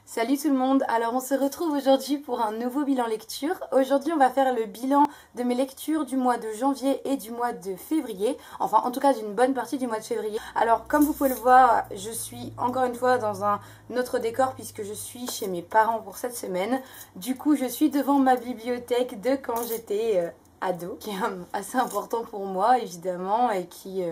Salut tout le monde, alors on se retrouve aujourd'hui pour un nouveau bilan lecture. Aujourd'hui on va faire le bilan de mes lectures du mois de janvier et du mois de février. Enfin en tout cas d'une bonne partie du mois de février. Alors comme vous pouvez le voir, je suis encore une fois dans un autre décor puisque je suis chez mes parents pour cette semaine. Du coup je suis devant ma bibliothèque de quand j'étais ado, qui est assez important pour moi évidemment et qui...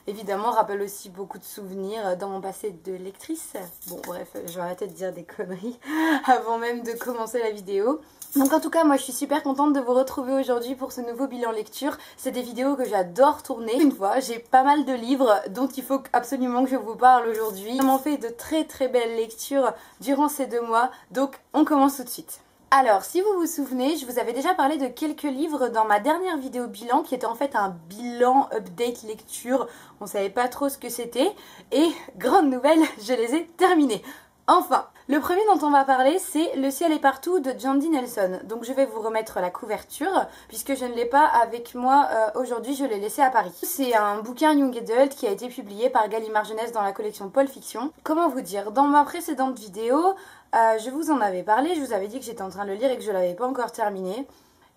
évidemment, rappelle aussi beaucoup de souvenirs dans mon passé de lectrice. Bon, bref, je vais arrêter de dire des conneries avant même de commencer la vidéo. Donc en tout cas, moi je suis super contente de vous retrouver aujourd'hui pour ce nouveau bilan lecture. C'est des vidéos que j'adore tourner. Une fois, j'ai pas mal de livres dont il faut absolument que je vous parle aujourd'hui. J'ai vraiment fait de très belles lectures durant ces 2 mois. Donc on commence tout de suite. Alors, si vous vous souvenez, je vous avais déjà parlé de quelques livres dans ma dernière vidéo bilan qui était en fait un bilan update lecture. On savait pas trop ce que c'était et grande nouvelle, je les ai terminés. Enfin, le premier dont on va parler, c'est Le ciel est partout de Jandy Nelson. Donc je vais vous remettre la couverture puisque je ne l'ai pas avec moi aujourd'hui, je l'ai laissé à Paris. C'est un bouquin Young Adult qui a été publié par Gallimard Jeunesse dans la collection Paul Fiction. Comment vous dire, dans ma précédente vidéo, je vous en avais parlé, je vous avais dit que j'étais en train de le lire et que je l'avais pas encore terminé.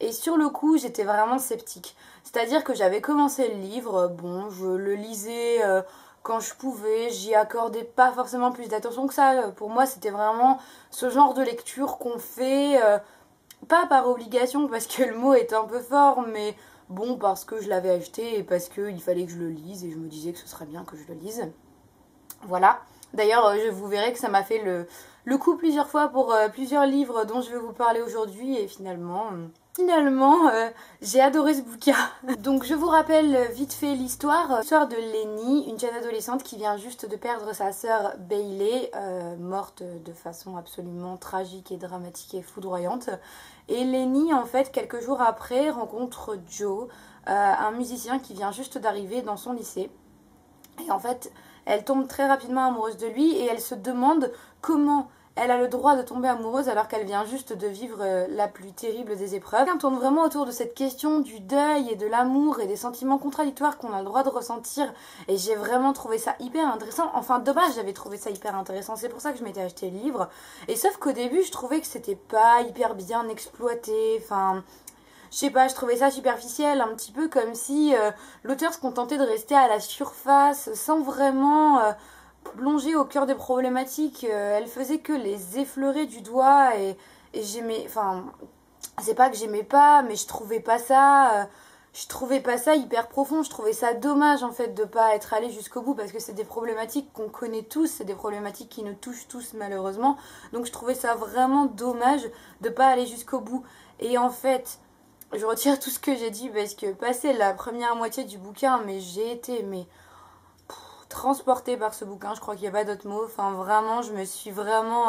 Et sur le coup, j'étais vraiment sceptique. C'est-à-dire que j'avais commencé le livre, bon, je le lisais quand je pouvais, j'y accordais pas forcément plus d'attention que ça. Pour moi, c'était vraiment ce genre de lecture qu'on fait, pas par obligation, parce que le mot est un peu fort, mais bon, parce que je l'avais acheté et parce qu'il fallait que je le lise et je me disais que ce serait bien que je le lise. Voilà. D'ailleurs, je vous verrai que ça m'a fait le coup plusieurs fois pour plusieurs livres dont je vais vous parler aujourd'hui et finalement, j'ai adoré ce bouquin. Donc je vous rappelle vite fait l'histoire de Lenny, une jeune adolescente qui vient juste de perdre sa sœur Bailey, morte de façon absolument tragique et dramatique et foudroyante. Et Lenny, en fait, quelques jours après, rencontre Joe, un musicien qui vient juste d'arriver dans son lycée. Et en fait, elle tombe très rapidement amoureuse de lui et elle se demande comment elle a le droit de tomber amoureuse alors qu'elle vient juste de vivre la plus terrible des épreuves. On tourne vraiment autour de cette question du deuil et de l'amour et des sentiments contradictoires qu'on a le droit de ressentir. Et j'ai vraiment trouvé ça hyper intéressant. Enfin, de base, j'avais trouvé ça hyper intéressant. C'est pour ça que je m'étais acheté le livre. Et sauf qu'au début, je trouvais que c'était pas hyper bien exploité. Enfin... je sais pas, je trouvais ça superficiel, un petit peu comme si l'auteur se contentait de rester à la surface sans vraiment plonger au cœur des problématiques. Elle faisait que les effleurer du doigt et j'aimais... enfin, c'est pas que j'aimais pas, mais je trouvais pas ça... je trouvais pas ça hyper profond, je trouvais ça dommage en fait de pas être allé jusqu'au bout parce que c'est des problématiques qu'on connaît tous, c'est des problématiques qui nous touchent tous malheureusement. Donc je trouvais ça vraiment dommage de pas aller jusqu'au bout. Et en fait... je retire tout ce que j'ai dit parce que passé la première moitié du bouquin, mais j'ai été transportée par ce bouquin, je crois qu'il n'y a pas d'autre mot. Enfin vraiment, je me suis vraiment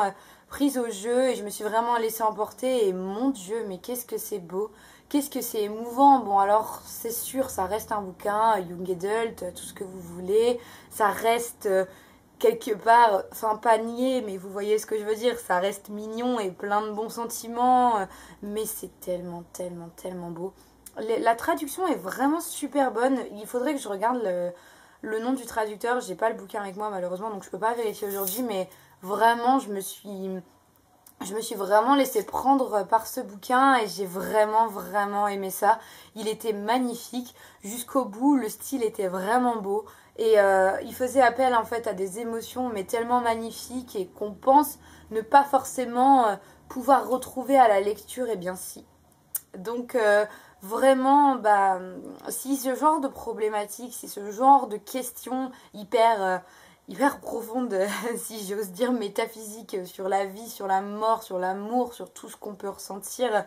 prise au jeu et je me suis vraiment laissée emporter et mon Dieu, mais qu'est-ce que c'est beau, qu'est-ce que c'est émouvant. Bon alors c'est sûr, ça reste un bouquin, Young Adult, tout ce que vous voulez, ça reste... quelque part, enfin pas nier, mais vous voyez ce que je veux dire, ça reste mignon et plein de bons sentiments, mais c'est tellement beau. La traduction est vraiment super bonne, il faudrait que je regarde le nom du traducteur, j'ai pas le bouquin avec moi malheureusement, donc je peux pas vérifier aujourd'hui, mais vraiment je me suis vraiment laissée prendre par ce bouquin et j'ai vraiment aimé ça. Il était magnifique jusqu'au bout, le style était vraiment beau. Et il faisait appel en fait à des émotions mais tellement magnifiques et qu'on pense ne pas forcément pouvoir retrouver à la lecture, et bien si. Donc vraiment, si ce genre de problématique, si ce genre de questions hyper profondes, si j'ose dire, métaphysiques sur la vie, sur la mort, sur l'amour, sur tout ce qu'on peut ressentir...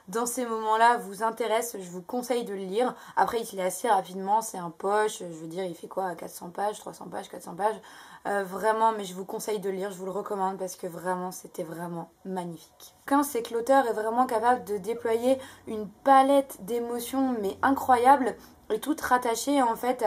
dans ces moments-là vous intéresse, je vous conseille de le lire. Après il se lit assez rapidement, c'est un poche, je veux dire il fait quoi, 400 pages, 300 pages, 400 pages, vraiment, mais je vous conseille de le lire, je vous le recommande parce que vraiment c'était vraiment magnifique. C'est que l'auteur est vraiment capable de déployer une palette d'émotions mais incroyable et toutes rattachées en fait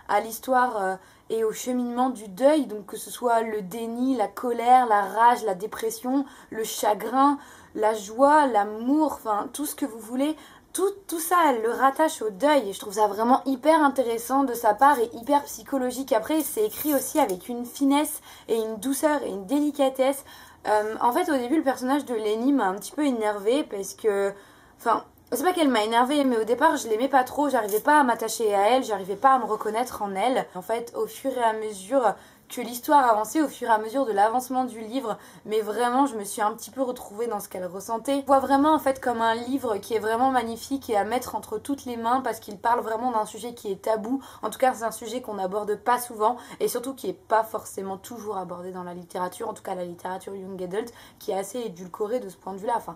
à l'histoire et au cheminement du deuil, donc que ce soit le déni, la colère, la rage, la dépression, le chagrin, la joie, l'amour, enfin tout ce que vous voulez, tout ça elle le rattache au deuil et je trouve ça vraiment hyper intéressant de sa part et hyper psychologique. Après c'est écrit aussi avec une finesse et une douceur et une délicatesse En fait, au début, le personnage de Lenny m'a un petit peu énervée parce que... Enfin, c'est pas qu'elle m'a énervée, mais au départ, je l'aimais pas trop, j'arrivais pas à m'attacher à elle, j'arrivais pas à me reconnaître en elle. En fait, au fur et à mesure que l'histoire avançait, au fur et à mesure de l'avancement du livre, mais vraiment, je me suis un petit peu retrouvée dans ce qu'elle ressentait. Je vois vraiment, en fait, comme un livre qui est vraiment magnifique et à mettre entre toutes les mains parce qu'il parle vraiment d'un sujet qui est tabou. En tout cas, c'est un sujet qu'on n'aborde pas souvent et surtout qui est pas forcément toujours abordé dans la littérature, en tout cas la littérature young adult, qui est assez édulcorée de ce point de vue-là. Enfin,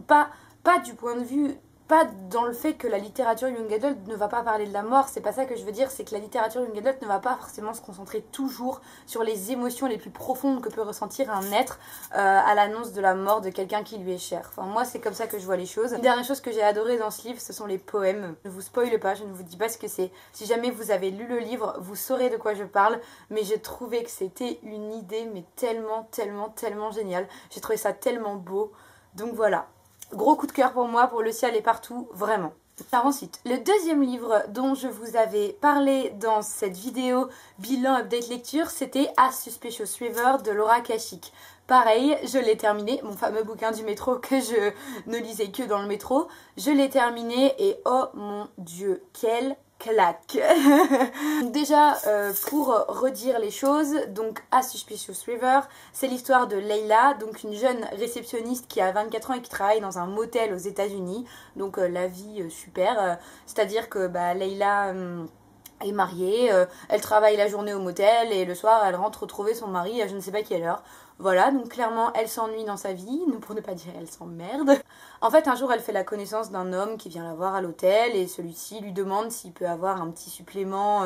pas du point de vue, pas dans le fait que la littérature young adult ne va pas parler de la mort, c'est pas ça que je veux dire, c'est que la littérature young adult ne va pas forcément se concentrer toujours sur les émotions les plus profondes que peut ressentir un être à l'annonce de la mort de quelqu'un qui lui est cher. Enfin, moi, c'est comme ça que je vois les choses. Une dernière chose que j'ai adorée dans ce livre, ce sont les poèmes. Je ne vous spoile pas, je ne vous dis pas ce que c'est. Si jamais vous avez lu le livre, vous saurez de quoi je parle, mais j'ai trouvé que c'était une idée, mais tellement géniale. J'ai trouvé ça tellement beau. Donc voilà. Gros coup de cœur pour moi, pour Le ciel est partout, vraiment. Alors ensuite, le deuxième livre dont je vous avais parlé dans cette vidéo bilan update lecture, c'était A Suspicious River de Laura Kasich. Pareil, je l'ai terminé, mon fameux bouquin du métro que je ne lisais que dans le métro. Je l'ai terminé et oh mon dieu, quelle claque. Déjà, pour redire les choses, donc A Suspicious River, c'est l'histoire de Leila, donc une jeune réceptionniste qui a 24 ans et qui travaille dans un motel aux États-Unis. Donc la vie super, c'est-à-dire que Leila est mariée, elle travaille la journée au motel et le soir elle rentre retrouver son mari à je ne sais pas quelle heure. Voilà, donc clairement elle s'ennuie dans sa vie, pour ne pas dire elle s'emmerde. En fait un jour elle fait la connaissance d'un homme qui vient la voir à l'hôtel et celui-ci lui demande s'il peut avoir un petit supplément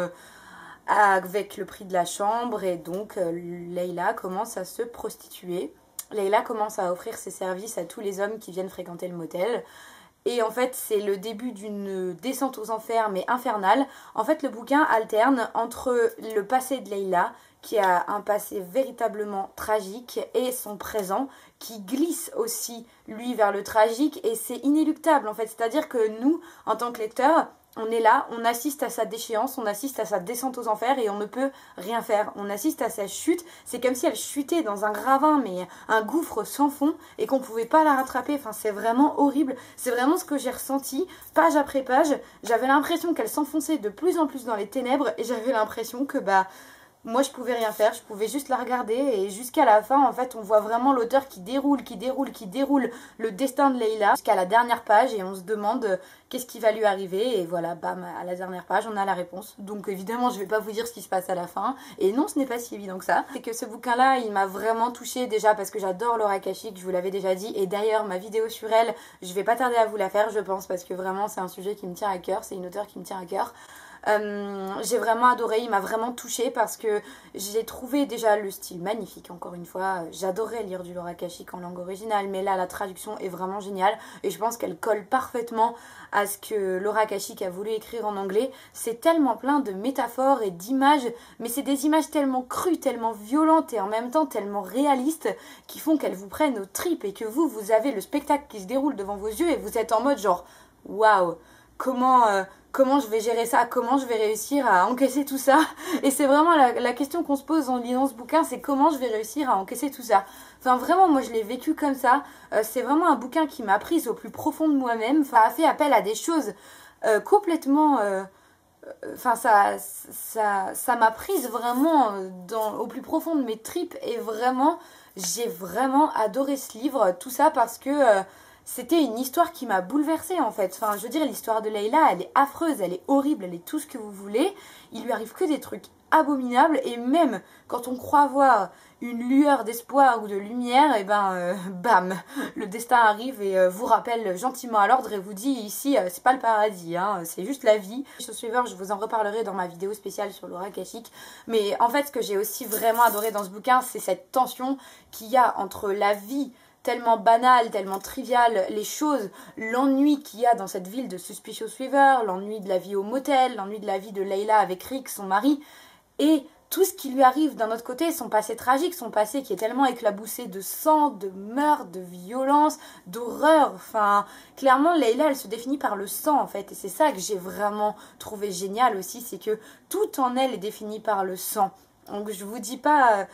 avec le prix de la chambre et donc Leila commence à se prostituer. Leila commence à offrir ses services à tous les hommes qui viennent fréquenter le motel. Et en fait, c'est le début d'une descente aux enfers, mais infernale. En fait, le bouquin alterne entre le passé de Leila, qui a un passé véritablement tragique, et son présent, qui glisse aussi, lui, vers le tragique. Et c'est inéluctable, en fait. C'est-à-dire que nous, en tant que lecteurs, on est là, on assiste à sa déchéance, on assiste à sa descente aux enfers et on ne peut rien faire. On assiste à sa chute, c'est comme si elle chutait dans un ravin, mais un gouffre sans fond et qu'on pouvait pas la rattraper. Enfin, c'est vraiment horrible. C'est vraiment ce que j'ai ressenti, page après page. J'avais l'impression qu'elle s'enfonçait de plus en plus dans les ténèbres et j'avais l'impression que moi je pouvais rien faire, je pouvais juste la regarder et jusqu'à la fin en fait on voit vraiment l'auteur qui déroule le destin de Leila jusqu'à la dernière page et on se demande qu'est-ce qui va lui arriver et voilà bam à la dernière page on a la réponse. Donc évidemment je vais pas vous dire ce qui se passe à la fin et non ce n'est pas si évident que ça. C'est que ce bouquin là il m'a vraiment touchée déjà parce que j'adore Laura Kasich, je vous l'avais déjà dit et d'ailleurs ma vidéo sur elle je vais pas tarder à vous la faire je pense parce que vraiment c'est un sujet qui me tient à cœur, c'est une auteure qui me tient à cœur. J'ai vraiment adoré, il m'a vraiment touchée parce que j'ai trouvé déjà le style magnifique, encore une fois, j'adorais lire du Laura Kasich en langue originale mais là la traduction est vraiment géniale et je pense qu'elle colle parfaitement à ce que Laura Kasich a voulu écrire en anglais. C'est tellement plein de métaphores et d'images, mais c'est des images tellement crues, tellement violentes et en même temps tellement réalistes qui font qu'elles vous prennent aux tripes et que vous avez le spectacle qui se déroule devant vos yeux et vous êtes en mode genre waouh, comment je vais gérer ça, comment je vais réussir à encaisser tout ça. Et c'est vraiment la question qu'on se pose en lisant ce bouquin, c'est comment je vais réussir à encaisser tout ça. Enfin vraiment moi je l'ai vécu comme ça, c'est vraiment un bouquin qui m'a prise au plus profond de moi-même, enfin a fait appel à des choses complètement... Enfin ça m'a prise vraiment au plus profond de mes tripes et vraiment j'ai vraiment adoré ce livre, tout ça parce que... c'était une histoire qui m'a bouleversée en fait. Enfin, je veux dire, l'histoire de Leila, elle est affreuse, elle est horrible, elle est tout ce que vous voulez. Il lui arrive que des trucs abominables et même quand on croit voir une lueur d'espoir ou de lumière, et bam, le destin arrive et vous rappelle gentiment à l'ordre et vous dit ici, c'est pas le paradis, hein, c'est juste la vie. Je vous en reparlerai dans ma vidéo spéciale sur Laura Kasich. Mais en fait, ce que j'ai aussi vraiment adoré dans ce bouquin, c'est cette tension qu'il y a entre la vie tellement banal, tellement trivial, les choses, l'ennui qu'il y a dans cette ville de Suspicious River, l'ennui de la vie au motel, l'ennui de la vie de Leila avec Rick, son mari, et tout ce qui lui arrive d'un autre côté, son passé tragique, son passé qui est tellement éclaboussé de sang, de meurtre, de violence, d'horreur. Enfin, clairement, Leila, elle se définit par le sang en fait, et c'est ça que j'ai vraiment trouvé génial aussi, c'est que tout en elle est défini par le sang. Donc je vous dis pas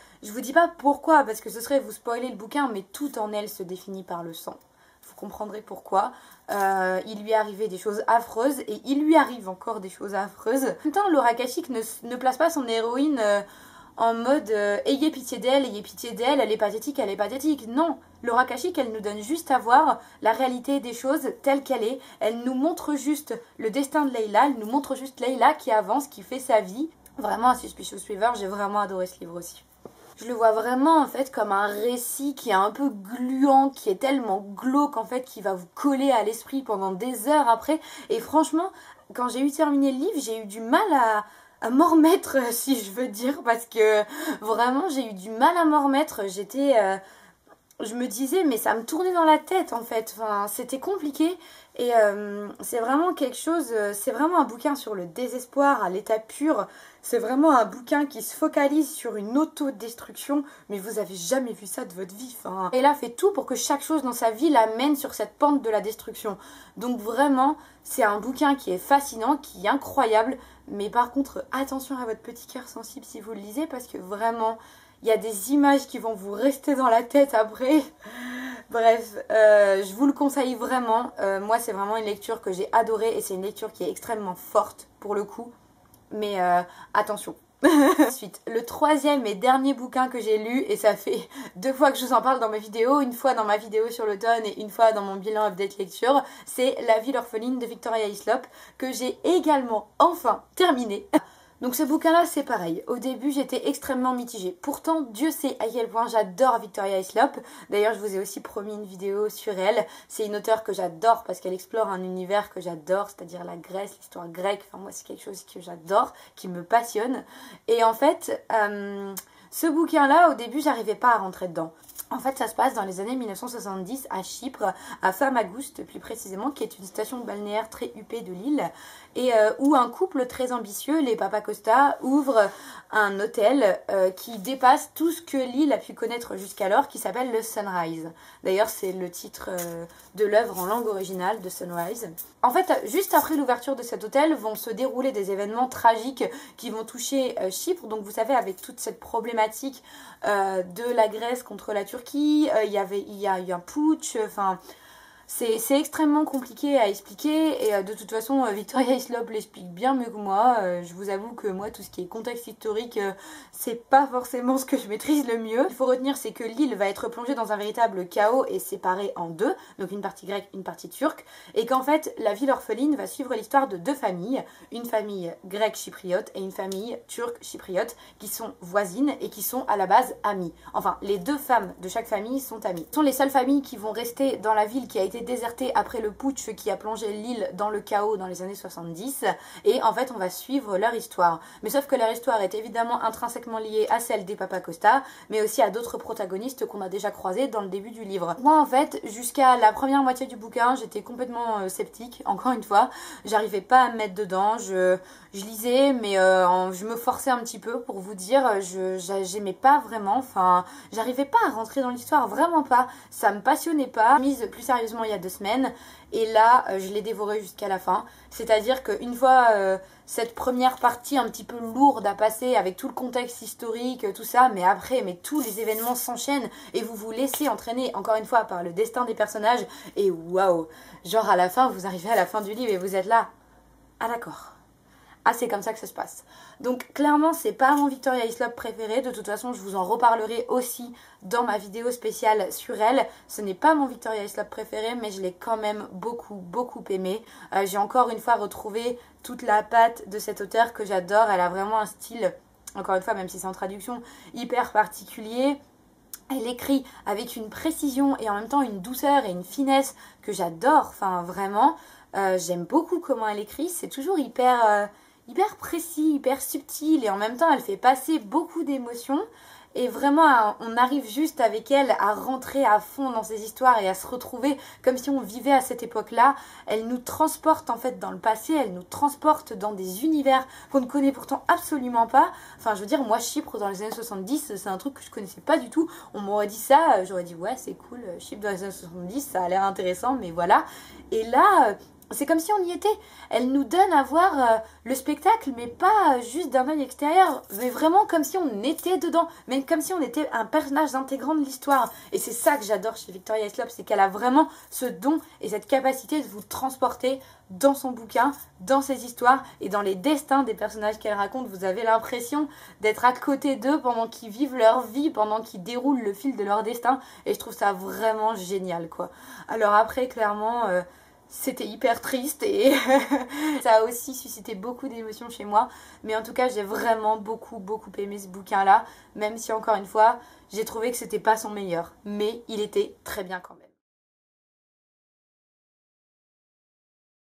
pourquoi, parce que ce serait vous spoiler le bouquin, mais tout en elle se définit par le sang. Vous comprendrez pourquoi. Il lui arrivait des choses affreuses et il lui arrive encore des choses affreuses. En même temps, Laura Kashik ne place pas son héroïne en mode ayez pitié d'elle, elle est pathétique, elle est pathétique. Non, Laura Kashik, elle nous donne juste à voir la réalité des choses telle qu'elle est. Elle nous montre juste le destin de Layla, elle nous montre juste Layla qui avance, qui fait sa vie. Vraiment, un Suspicious River, j'ai vraiment adoré ce livre aussi. Je le vois vraiment en fait comme un récit qui est un peu gluant, qui est tellement glauque en fait, qui va vous coller à l'esprit pendant des heures après. Et franchement, quand j'ai eu terminé le livre, j'ai eu du mal à m'en remettre, si je veux dire, parce que vraiment j'ai eu du mal à m'en remettre. Je me disais, mais ça me tournait dans la tête en fait, enfin, c'était compliqué. Et c'est vraiment quelque chose, c'est vraiment un bouquin sur le désespoir à l'état pur. C'est vraiment un bouquin qui se focalise sur une autodestruction, mais vous avez jamais vu ça de votre vie. Enfin, et là, fait tout pour que chaque chose dans sa vie l'amène sur cette pente de la destruction. Donc vraiment, c'est un bouquin qui est fascinant, qui est incroyable. Mais par contre, attention à votre petit cœur sensible si vous le lisez, parce que vraiment, il y a des images qui vont vous rester dans la tête après. Bref, je vous le conseille vraiment. Moi, c'est vraiment une lecture que j'ai adorée et c'est une lecture qui est extrêmement forte pour le coup. Mais attention. Ensuite, le troisième et dernier bouquin que j'ai lu, et ça fait 2 fois que je vous en parle dans mes vidéos, une fois dans ma vidéo sur l'automne et une fois dans mon bilan update lecture, c'est La ville orpheline de Victoria Hislop, que j'ai également enfin terminé. Donc ce bouquin-là, c'est pareil. Au début, j'étais extrêmement mitigée. Pourtant, Dieu sait à quel point j'adore Victoria Hislop. D'ailleurs, je vous ai aussi promis une vidéo sur elle. C'est une auteure que j'adore parce qu'elle explore un univers que j'adore, c'est-à-dire la Grèce, l'histoire grecque. Enfin, moi, c'est quelque chose que j'adore, qui me passionne. Et en fait, ce bouquin-là, au début, j'arrivais pas à rentrer dedans. En fait, ça se passe dans les années 1970 à Chypre, à Famagouste plus précisément, qui est une station balnéaire très huppée de l'île, et où un couple très ambitieux, les Papacosta, ouvre un hôtel qui dépasse tout ce que l'île a pu connaître jusqu'alors, qui s'appelle le Sunrise. D'ailleurs, c'est le titre de l'œuvre en langue originale de Sunrise. En fait, juste après l'ouverture de cet hôtel, vont se dérouler des événements tragiques qui vont toucher Chypre. Donc, vous savez, avec toute cette problématique de la Grèce contre la Turquie, il y a eu un putsch, enfin... C'est extrêmement compliqué à expliquer et de toute façon Victoria Hislop l'explique bien mieux que moi. Je vous avoue que moi tout ce qui est contexte historique c'est pas forcément ce que je maîtrise le mieux. Il faut retenir c'est que l'île va être plongée dans un véritable chaos et séparée en deux, donc une partie grecque, une partie turque, et qu'en fait la ville orpheline va suivre l'histoire de 2 familles, une famille grecque chypriote et une famille turque chypriote qui sont voisines et qui sont à la base amies. Enfin les 2 femmes de chaque famille sont amies. Ce sont les seules familles qui vont rester dans la ville qui a été désertée après le putsch qui a plongé l'île dans le chaos dans les années 70 et en fait on va suivre leur histoire. Mais sauf que leur histoire est évidemment intrinsèquement liée à celle des Papacosta mais aussi à d'autres protagonistes qu'on a déjà croisés dans le début du livre. Moi en fait jusqu'à la première moitié du bouquin j'étais complètement sceptique, encore une fois, j'arrivais pas à me mettre dedans, je lisais mais je me forçais un petit peu pour vous dire, j'aimais pas vraiment, enfin j'arrivais pas à rentrer dans l'histoire, vraiment pas, ça me passionnait pas. Mise plus sérieusement il y a 2 semaines et là je l'ai dévoré jusqu'à la fin, c'est à dire qu'une fois cette première partie un petit peu lourde à passer avec tout le contexte historique, tout ça, mais après tous les événements s'enchaînent et vous vous laissez entraîner encore une fois par le destin des personnages et waouh, genre à la fin vous arrivez à la fin du livre et vous êtes là, ah d'accord. Ah, c'est comme ça que ça se passe. Donc clairement c'est pas mon Victoria Hislop préféré, de toute façon je vous en reparlerai aussi dans ma vidéo spéciale sur elle. Ce n'est pas mon Victoria Hislop préféré mais je l'ai quand même beaucoup aimé. J'ai encore une fois retrouvé toute la patte de cette auteure que j'adore, elle a vraiment un style, encore une fois même si c'est en traduction, hyper particulier. Elle écrit avec une précision et en même temps une douceur et une finesse que j'adore, enfin vraiment. J'aime beaucoup comment elle écrit, c'est toujours hyper précis, hyper subtil et en même temps elle fait passer beaucoup d'émotions et vraiment on arrive juste avec elle à rentrer à fond dans ses histoires et à se retrouver comme si on vivait à cette époque-là. Elle nous transporte en fait dans le passé, elle nous transporte dans des univers qu'on ne connaît pourtant absolument pas. Enfin je veux dire moi Chypre dans les années 70 c'est un truc que je connaissais pas du tout. On m'aurait dit ça, j'aurais dit ouais c'est cool, Chypre dans les années 70 ça a l'air intéressant mais voilà. Et là c'est comme si on y était. Elle nous donne à voir le spectacle, mais pas juste d'un œil extérieur, mais vraiment comme si on était dedans, même comme si on était un personnage intégrant de l'histoire. Et c'est ça que j'adore chez Victoria Slop, c'est qu'elle a vraiment ce don et cette capacité de vous transporter dans son bouquin, dans ses histoires et dans les destins des personnages qu'elle raconte. Vous avez l'impression d'être à côté d'eux pendant qu'ils vivent leur vie, pendant qu'ils déroulent le fil de leur destin. Et je trouve ça vraiment génial, quoi. Alors après, clairement, c'était hyper triste et ça a aussi suscité beaucoup d'émotions chez moi. Mais en tout cas, j'ai vraiment beaucoup aimé ce bouquin-là. Même si, encore une fois, j'ai trouvé que c'était pas son meilleur. Mais il était très bien quand même.